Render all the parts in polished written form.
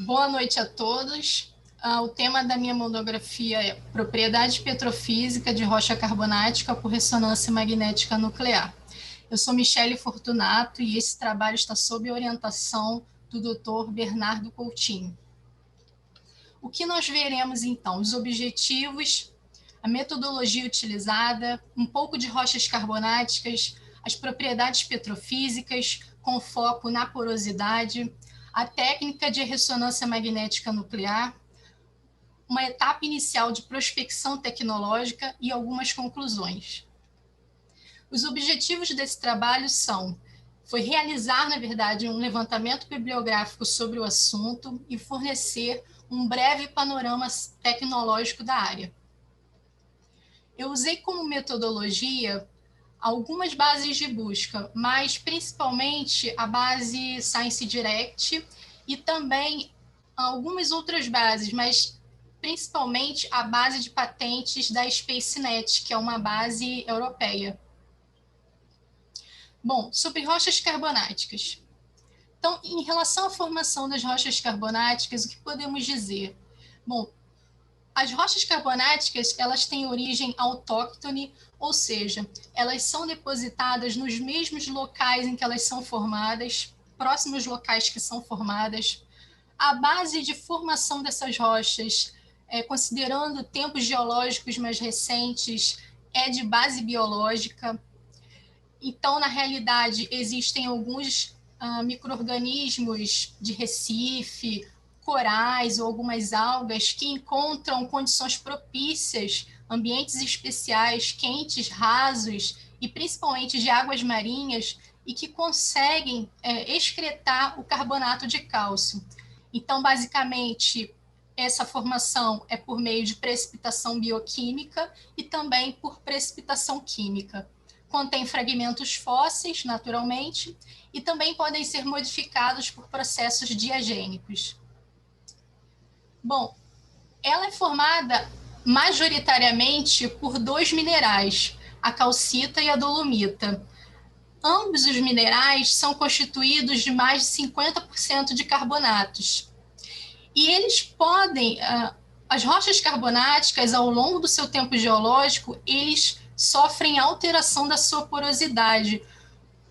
Boa noite a todos. O tema da minha monografia é Propriedade Petrofísica de Rocha Carbonática por Ressonância Magnética Nuclear. Eu sou Michele Fortunato e esse trabalho está sob orientação do Dr. Bernardo Coutinho. O que nós veremos então? Os objetivos, a metodologia utilizada, um pouco de rochas carbonáticas, as propriedades petrofísicas, com foco na porosidade, a técnica de ressonância magnética nuclear, uma etapa inicial de prospecção tecnológica e algumas conclusões. Os objetivos desse trabalho foi realizar, na verdade, um levantamento bibliográfico sobre o assunto e fornecer um breve panorama tecnológico da área. Eu usei como metodologia algumas bases de busca, mas principalmente a base Science Direct e também algumas outras bases, mas principalmente a base de patentes da SpaceNet, que é uma base europeia. Bom, sobre rochas carbonáticas. Então, em relação à formação das rochas carbonáticas, o que podemos dizer? Bom, as rochas carbonáticas, elas têm origem autóctone, ou seja, elas são depositadas nos mesmos locais em que elas são formadas, próximos locais que são formadas. A base de formação dessas rochas, considerando tempos geológicos mais recentes, é de base biológica. Então, na realidade, existem alguns micro-organismos de recife, corais ou algumas algas que encontram condições propícias, ambientes especiais, quentes, rasos e principalmente de águas marinhas e que conseguem excretar o carbonato de cálcio. Então, basicamente, essa formação é por meio de precipitação bioquímica e também por precipitação química. Contém fragmentos fósseis, naturalmente, e também podem ser modificados por processos diagênicos. Bom, ela é formada majoritariamente por dois minerais, a calcita e a dolomita. Ambos os minerais são constituídos de mais de 50% de carbonatos. E eles podem, as rochas carbonáticas, ao longo do seu tempo geológico, eles sofrem alteração da sua porosidade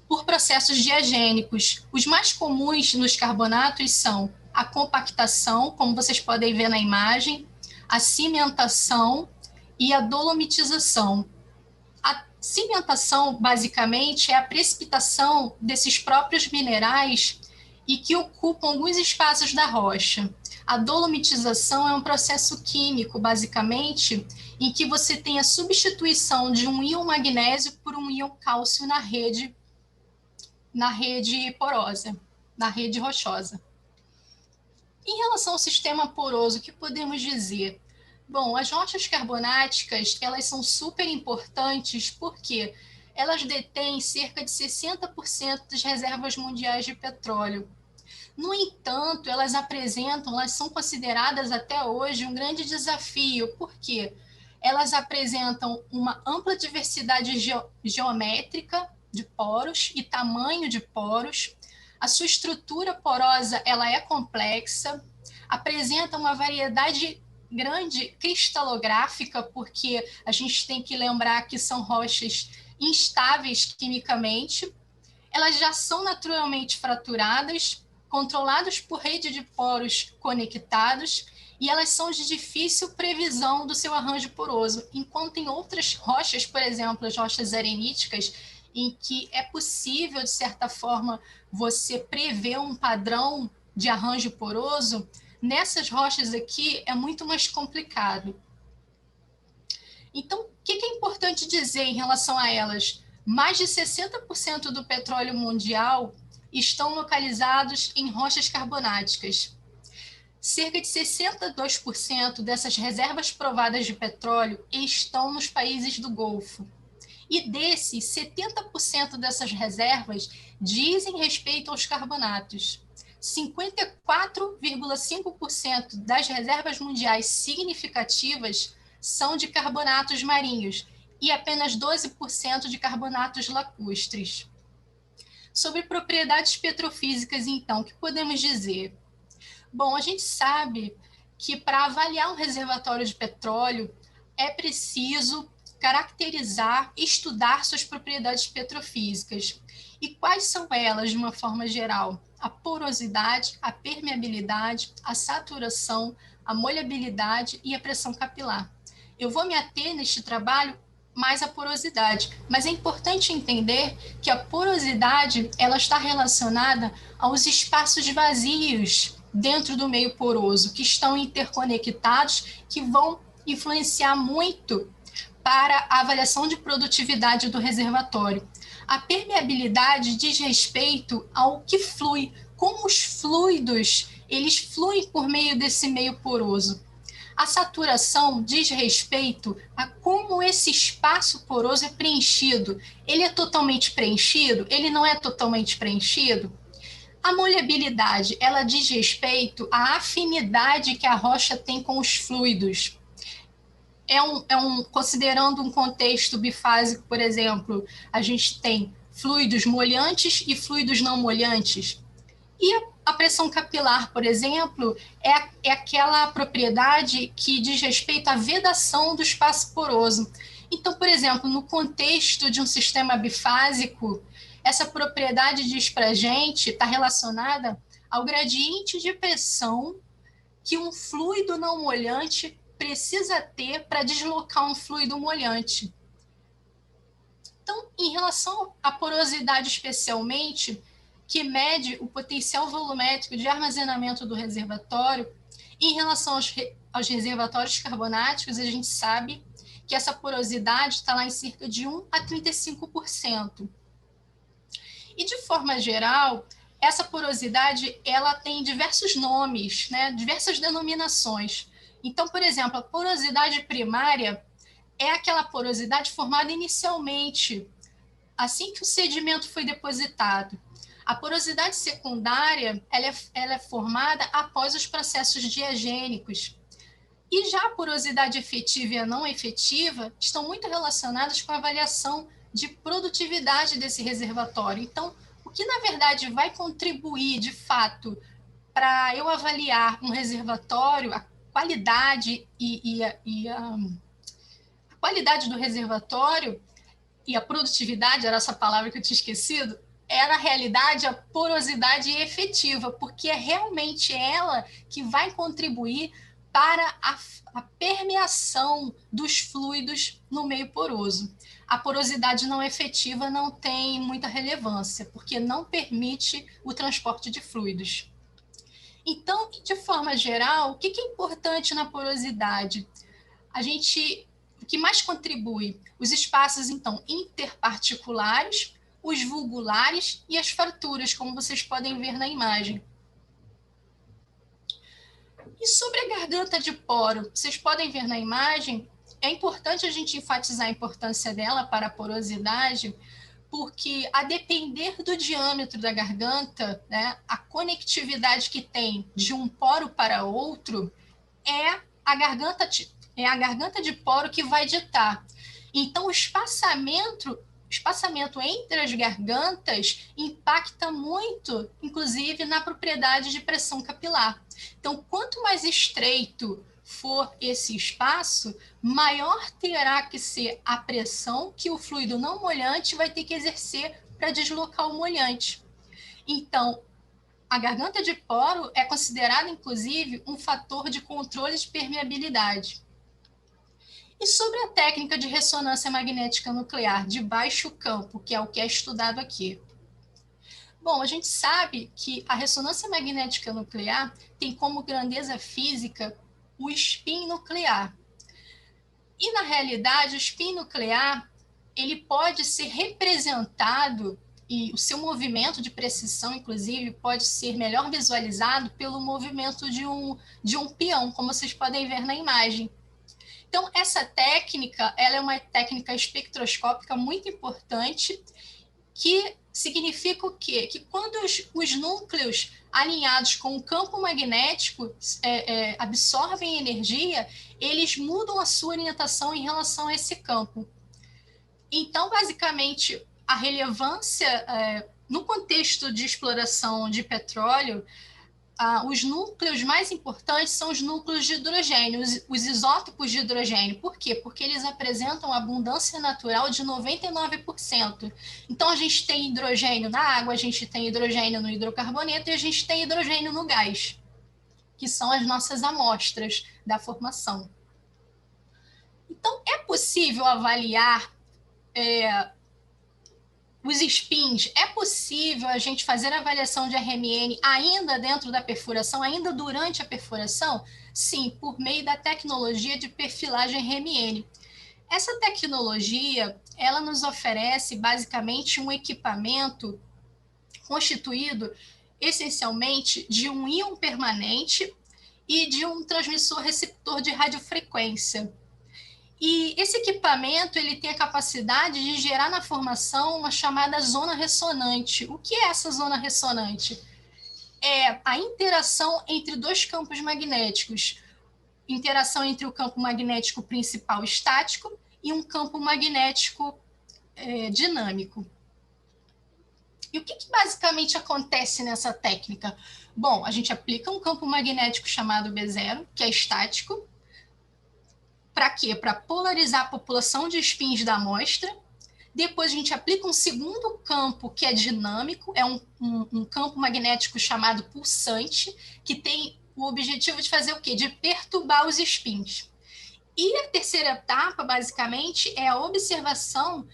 por processos diagênicos. Os mais comuns nos carbonatos são a compactação, como vocês podem ver na imagem, a cimentação e a dolomitização. A cimentação, basicamente, é a precipitação desses próprios minerais e que ocupam alguns espaços da rocha. A dolomitização é um processo químico, basicamente, em que você tem a substituição de um íon magnésio por um íon cálcio na rede porosa, na rede rochosa. Em relação ao sistema poroso, o que podemos dizer? Bom, as rochas carbonáticas, elas são super importantes porque elas detêm cerca de 60% das reservas mundiais de petróleo. No entanto, elas são consideradas até hoje um grande desafio, porque elas apresentam uma ampla diversidade geométrica de poros e tamanho de poros. A sua estrutura porosa ela é complexa, apresenta uma variedade grande cristalográfica, porque a gente tem que lembrar que são rochas instáveis quimicamente. Elas já são naturalmente fraturadas, controladas por rede de poros conectados, e elas são de difícil previsão do seu arranjo poroso, enquanto em outras rochas, por exemplo, as rochas areníticas, em que é possível, de certa forma, você prever um padrão de arranjo poroso, nessas rochas aqui é muito mais complicado. Então, o que é importante dizer em relação a elas? Mais de 60% do petróleo mundial estão localizados em rochas carbonáticas. Cerca de 62% dessas reservas provadas de petróleo estão nos países do Golfo. E desses, 70% dessas reservas dizem respeito aos carbonatos. 54,5% das reservas mundiais significativas são de carbonatos marinhos e apenas 12% de carbonatos lacustres. Sobre propriedades petrofísicas, então, o que podemos dizer? Bom, a gente sabe que para avaliar um reservatório de petróleo é preciso caracterizar, estudar suas propriedades petrofísicas. E quais são elas, de uma forma geral? A porosidade, a permeabilidade, a saturação, a molhabilidade e a pressão capilar. Eu vou me ater neste trabalho mais à porosidade, mas é importante entender que a porosidade ela está relacionada aos espaços vazios dentro do meio poroso, que estão interconectados, que vão influenciar muito para a avaliação de produtividade do reservatório. A permeabilidade diz respeito ao que flui, como os fluidos eles fluem por meio desse meio poroso. A saturação diz respeito a como esse espaço poroso é preenchido. Ele é totalmente preenchido? Ele não é totalmente preenchido? A molhabilidade, ela diz respeito à afinidade que a rocha tem com os fluidos. Considerando um contexto bifásico, por exemplo, a gente tem fluidos molhantes e fluidos não molhantes. E a pressão capilar, por exemplo, é aquela propriedade que diz respeito à vedação do espaço poroso. Então, por exemplo, no contexto de um sistema bifásico, essa propriedade diz para a gente, está relacionada ao gradiente de pressão que um fluido não molhante precisa ter para deslocar um fluido molhante. Então, em relação à porosidade especialmente, que mede o potencial volumétrico de armazenamento do reservatório, em relação aos reservatórios carbonáticos, a gente sabe que essa porosidade está lá em cerca de 1 a 35%. E, de forma geral, essa porosidade ela tem diversos nomes, né, diversas denominações. Então, por exemplo, a porosidade primária é aquela porosidade formada inicialmente, assim que o sedimento foi depositado. A porosidade secundária ela é formada após os processos diagênicos. E já a porosidade efetiva e a não efetiva estão muito relacionadas com a avaliação de produtividade desse reservatório. Então, o que na verdade vai contribuir de fato para eu avaliar um reservatório, a qualidade a qualidade do reservatório e a produtividade, era essa palavra que eu tinha esquecido, é na realidade a porosidade efetiva, porque é realmente ela que vai contribuir para a permeação dos fluidos no meio poroso. A porosidade não efetiva não tem muita relevância, porque não permite o transporte de fluidos. Então, de forma geral, o que é importante na porosidade? O que mais contribui? Os espaços, então, interparticulares, os vulgulares e as fraturas, como vocês podem ver na imagem. E sobre a garganta de poro, vocês podem ver na imagem, é importante a gente enfatizar a importância dela para a porosidade, porque a depender do diâmetro da garganta, né, a conectividade que tem de um poro para outro é a garganta de poro que vai ditar. Então, o espaçamento entre as gargantas impacta muito, inclusive, na propriedade de pressão capilar. Então, quanto mais estreito for esse espaço, maior terá que ser a pressão que o fluido não molhante vai ter que exercer para deslocar o molhante. Então, a garganta de poro é considerada, inclusive, um fator de controle de permeabilidade. E sobre a técnica de ressonância magnética nuclear de baixo campo, que é o que é estudado aqui? Bom, a gente sabe que a ressonância magnética nuclear tem como grandeza física o spin nuclear. E, na realidade, o spin nuclear ele pode ser representado e o seu movimento de precisão, inclusive, pode ser melhor visualizado pelo movimento de um peão, como vocês podem ver na imagem. Então, essa técnica ela é uma técnica espectroscópica muito importante, que significa o quê? Que quando os núcleos alinhados com o campo magnético absorvem energia, eles mudam a sua orientação em relação a esse campo. Então, basicamente, a relevância no contexto de exploração de petróleo os núcleos mais importantes são os núcleos de hidrogênio, os isótopos de hidrogênio. Por quê? Porque eles apresentam abundância natural de 99%. Então, a gente tem hidrogênio na água, a gente tem hidrogênio no hidrocarboneto e a gente tem hidrogênio no gás, que são as nossas amostras da formação. Então, é possível avaliar os spins, é possível a gente fazer a avaliação de RMN ainda dentro da perfuração, ainda durante a perfuração? Sim, por meio da tecnologia de perfilagem RMN. Essa tecnologia, ela nos oferece basicamente um equipamento constituído essencialmente de um íon permanente e de um transmissor receptor de radiofrequência. E esse equipamento ele tem a capacidade de gerar na formação uma chamada zona ressonante. O que é essa zona ressonante? É a interação entre dois campos magnéticos. Interação entre o campo magnético principal estático e um campo magnético dinâmico. E o que basicamente acontece nessa técnica? Bom, a gente aplica um campo magnético chamado B0, que é estático. Para quê? Para polarizar a população de spins da amostra. Depois a gente aplica um segundo campo que é dinâmico, é um campo magnético chamado pulsante, que tem o objetivo de fazer o quê? De perturbar os spins. E a terceira etapa, basicamente, é a observação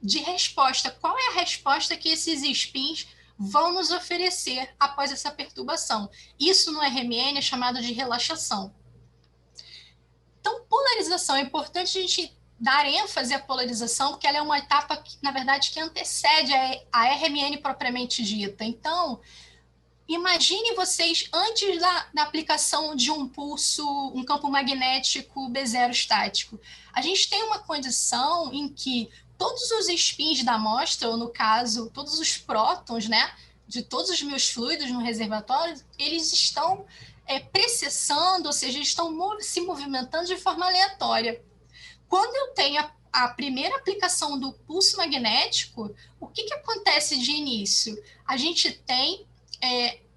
de resposta. Qual é a resposta que esses spins vão nos oferecer após essa perturbação? Isso no RMN é chamado de relaxação. Então, polarização, é importante a gente dar ênfase à polarização, porque ela é uma etapa, que, na verdade, que antecede a RMN propriamente dita. Então, imagine vocês, antes da aplicação de um pulso, um campo magnético B0 estático. A gente tem uma condição em que todos os spins da amostra, ou no caso, todos os prótons, né, de todos os meus fluidos no reservatório, eles estão precessando, ou seja, estão se movimentando de forma aleatória. Quando eu tenho a primeira aplicação do pulso magnético, o que acontece de início? A gente tem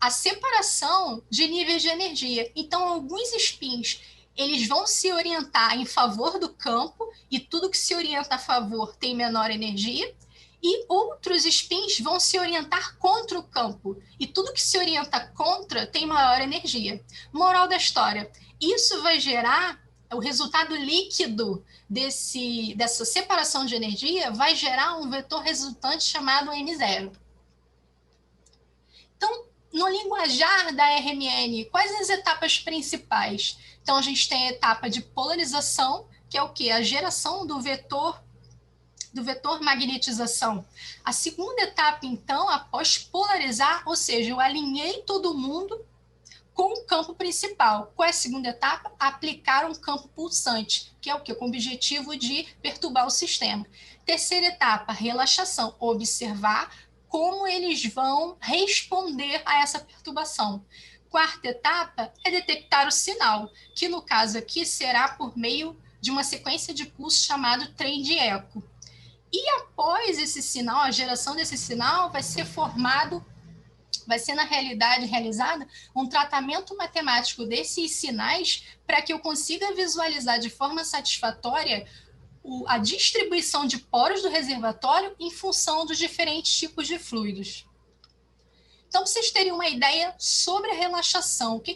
a separação de níveis de energia. Então, alguns spins eles vão se orientar em favor do campo, e tudo que se orienta a favor tem menor energia, e outros spins vão se orientar contra o campo, e tudo que se orienta contra tem maior energia. Moral da história, isso vai gerar, o resultado líquido dessa separação de energia vai gerar um vetor resultante chamado M0. Então, no linguajar da RMN, quais as etapas principais? Então, a gente tem a etapa de polarização, que é o quê? A geração do vetor magnetização. A segunda etapa, então, após polarizar, ou seja, eu alinhei todo mundo com o campo principal. Qual é a segunda etapa? Aplicar um campo pulsante, que é o quê? Com o objetivo de perturbar o sistema. Terceira etapa, relaxação, observar como eles vão responder a essa perturbação. Quarta etapa é detectar o sinal, que no caso aqui será por meio de uma sequência de pulsos chamado trem de eco. E após esse sinal, a geração desse sinal vai ser na realidade realizada um tratamento matemático desses sinais para que eu consiga visualizar de forma satisfatória a distribuição de poros do reservatório em função dos diferentes tipos de fluidos. Então, vocês teriam uma ideia sobre a relaxação. O que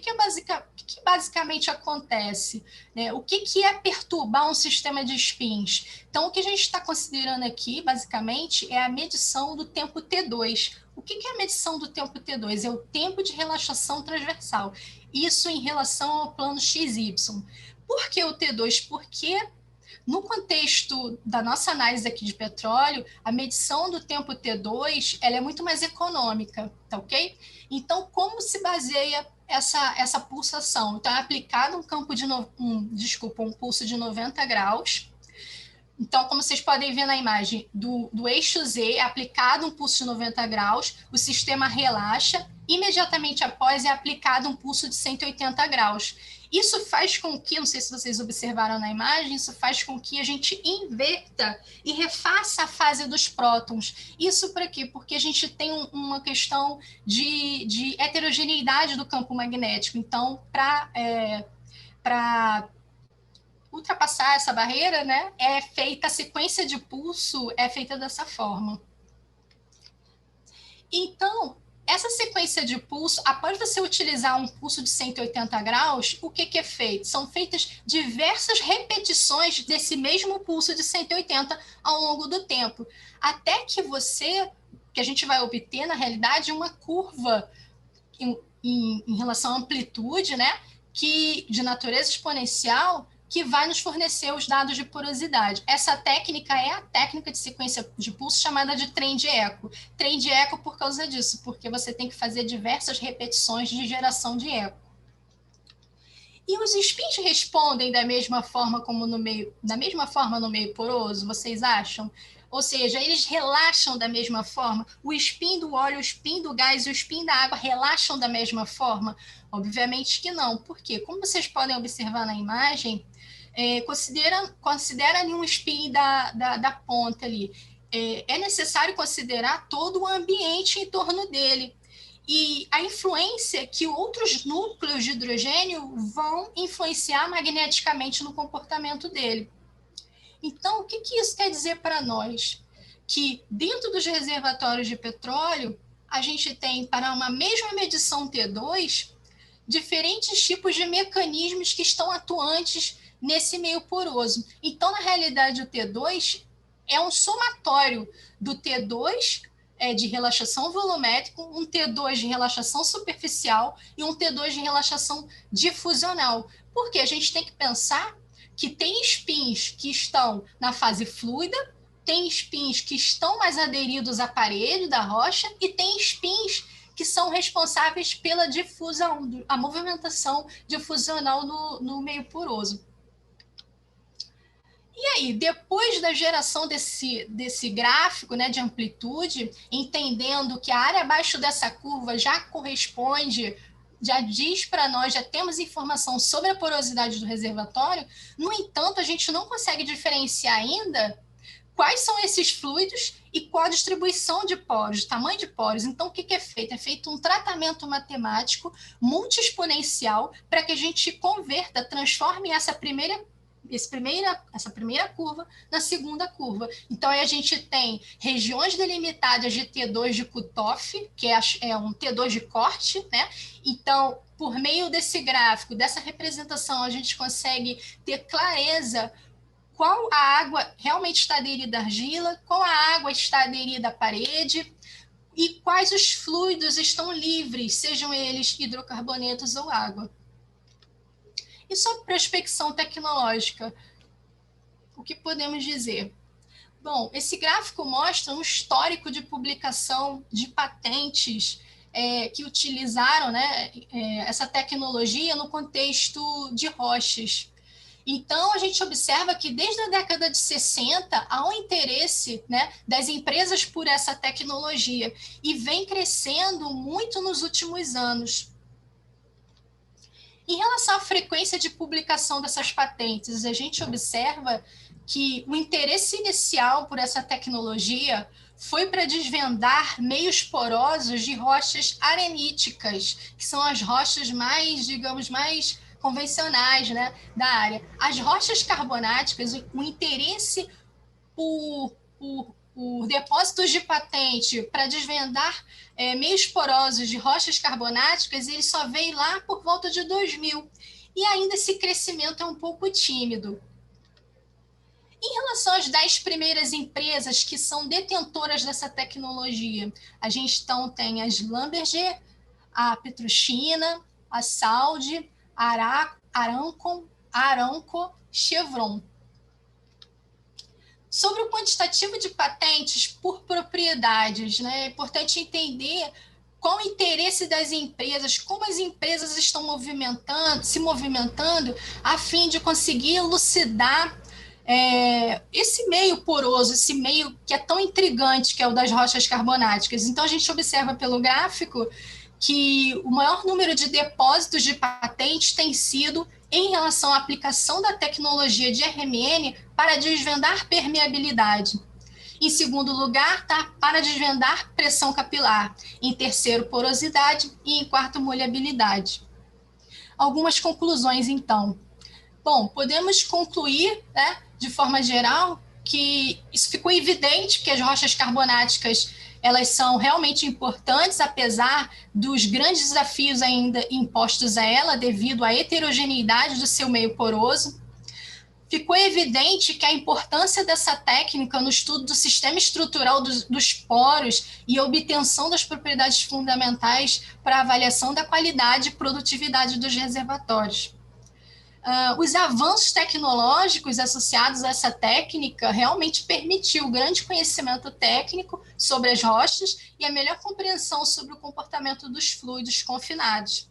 basicamente acontece? Né? O que é perturbar um sistema de spins? Então, o que a gente está considerando aqui, basicamente, é a medição do tempo T2. O que é a medição do tempo T2? É o tempo de relaxação transversal. Isso em relação ao plano XY. Por que o T2? Porque no contexto da nossa análise aqui de petróleo, a medição do tempo T2 ela é muito mais econômica, tá ok? Então, como se baseia essa pulsação? Então, é aplicado um pulso de 90 graus. Então, como vocês podem ver na imagem, do eixo Z é aplicado um pulso de 90 graus, o sistema relaxa, imediatamente após é aplicado um pulso de 180 graus. Isso faz com que, não sei se vocês observaram na imagem, isso faz com que a gente inverta e refaça a fase dos prótons. Isso para quê? Porque a gente tem uma questão de heterogeneidade do campo magnético. Então, para ultrapassar essa barreira, né, é feita a sequência de pulso, é feita dessa forma. Então, essa sequência de pulso, após você utilizar um pulso de 180 graus, o que é feito? São feitas diversas repetições desse mesmo pulso de 180 ao longo do tempo, até que a gente vai obter, na realidade, uma curva em relação à amplitude, né, de natureza exponencial, que vai nos fornecer os dados de porosidade. Essa técnica é a técnica de sequência de pulso chamada de trem de eco. Trem de eco por causa disso, porque você tem que fazer diversas repetições de geração de eco. E os spins respondem da mesma forma no meio poroso, vocês acham? Ou seja, eles relaxam da mesma forma? O spin do óleo, o spin do gás e o spin da água relaxam da mesma forma? Obviamente que não. Por quê? Como vocês podem observar na imagem, considera ali um spin da ponta ali. É necessário considerar todo o ambiente em torno dele. E a influência que outros núcleos de hidrogênio vão influenciar magneticamente no comportamento dele. Então, o que isso quer dizer para nós? Que dentro dos reservatórios de petróleo, a gente tem, para uma mesma medição T2, diferentes tipos de mecanismos que estão atuantes nesse meio poroso. Então, na realidade, o T2 é um somatório do T2 de relaxação volumétrica, um T2 de relaxação superficial e um T2 de relaxação difusional. Porque a gente tem que pensar que tem spins que estão na fase fluida, tem spins que estão mais aderidos à parede da rocha e tem spins que são responsáveis pela difusão, a movimentação difusional no meio poroso. E aí, depois da geração desse gráfico, né, de amplitude, entendendo que a área abaixo dessa curva já corresponde, já diz para nós, já temos informação sobre a porosidade do reservatório, no entanto, a gente não consegue diferenciar ainda quais são esses fluidos e qual a distribuição de poros, tamanho de poros. Então, o que é feito? É feito um tratamento matemático multi-exponencial para que a gente converta, transforme essa primeira curva na segunda curva. Então, aí a gente tem regiões delimitadas de T2 de cutoff, que é um T2 de corte, né? Então, por meio desse gráfico, dessa representação, a gente consegue ter clareza qual a água realmente está aderida à argila, qual a água está aderida à parede e quais os fluidos estão livres, sejam eles hidrocarbonetos ou água. E sobre prospecção tecnológica, o que podemos dizer? Bom, esse gráfico mostra um histórico de publicação de patentes que utilizaram, né, essa tecnologia no contexto de rochas. Então, a gente observa que desde a década de 60 há um interesse, né, das empresas por essa tecnologia e vem crescendo muito nos últimos anos. Em relação à frequência de publicação dessas patentes, a gente observa que o interesse inicial por essa tecnologia foi para desvendar meios porosos de rochas areníticas, que são as rochas mais, digamos, mais convencionais, né, da área. As rochas carbonáticas, o interesse por depósitos de patente para desvendar meios porosos de rochas carbonáticas, ele só veio lá por volta de 2000. E ainda esse crescimento é um pouco tímido. Em relação às 10 primeiras empresas que são detentoras dessa tecnologia, a gente então tem a Schlumberger, a Petrochina, a Saudi, a Aramco, Chevron. Sobre o quantitativo de patentes por propriedades, né, é importante entender qual o interesse das empresas, como as empresas estão se movimentando a fim de conseguir elucidar esse meio poroso, esse meio que é tão intrigante, que é o das rochas carbonáticas. Então, a gente observa pelo gráfico que o maior número de depósitos de patentes tem sido em relação à aplicação da tecnologia de RMN para desvendar permeabilidade. Em segundo lugar, tá, para desvendar pressão capilar. Em terceiro, porosidade. E em quarto, molhabilidade. Algumas conclusões, então. Bom, podemos concluir, né, de forma geral, que isso ficou evidente que as rochas carbonáticas elas são realmente importantes, apesar dos grandes desafios ainda impostos a ela devido à heterogeneidade do seu meio poroso. Ficou evidente que a importância dessa técnica no estudo do sistema estrutural dos poros e obtenção das propriedades fundamentais para a avaliação da qualidade e produtividade dos reservatórios. Os avanços tecnológicos associados a essa técnica realmente permitiu grande conhecimento técnico sobre as rochas e a melhor compreensão sobre o comportamento dos fluidos confinados.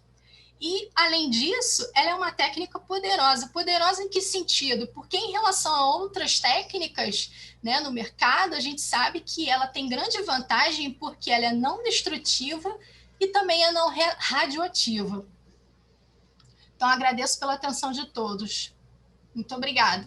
E, além disso, ela é uma técnica poderosa. Poderosa em que sentido? Porque em relação a outras técnicas, né, no mercado, a gente sabe que ela tem grande vantagem porque ela é não destrutiva e também é não radioativa. Então, agradeço pela atenção de todos. Muito obrigada.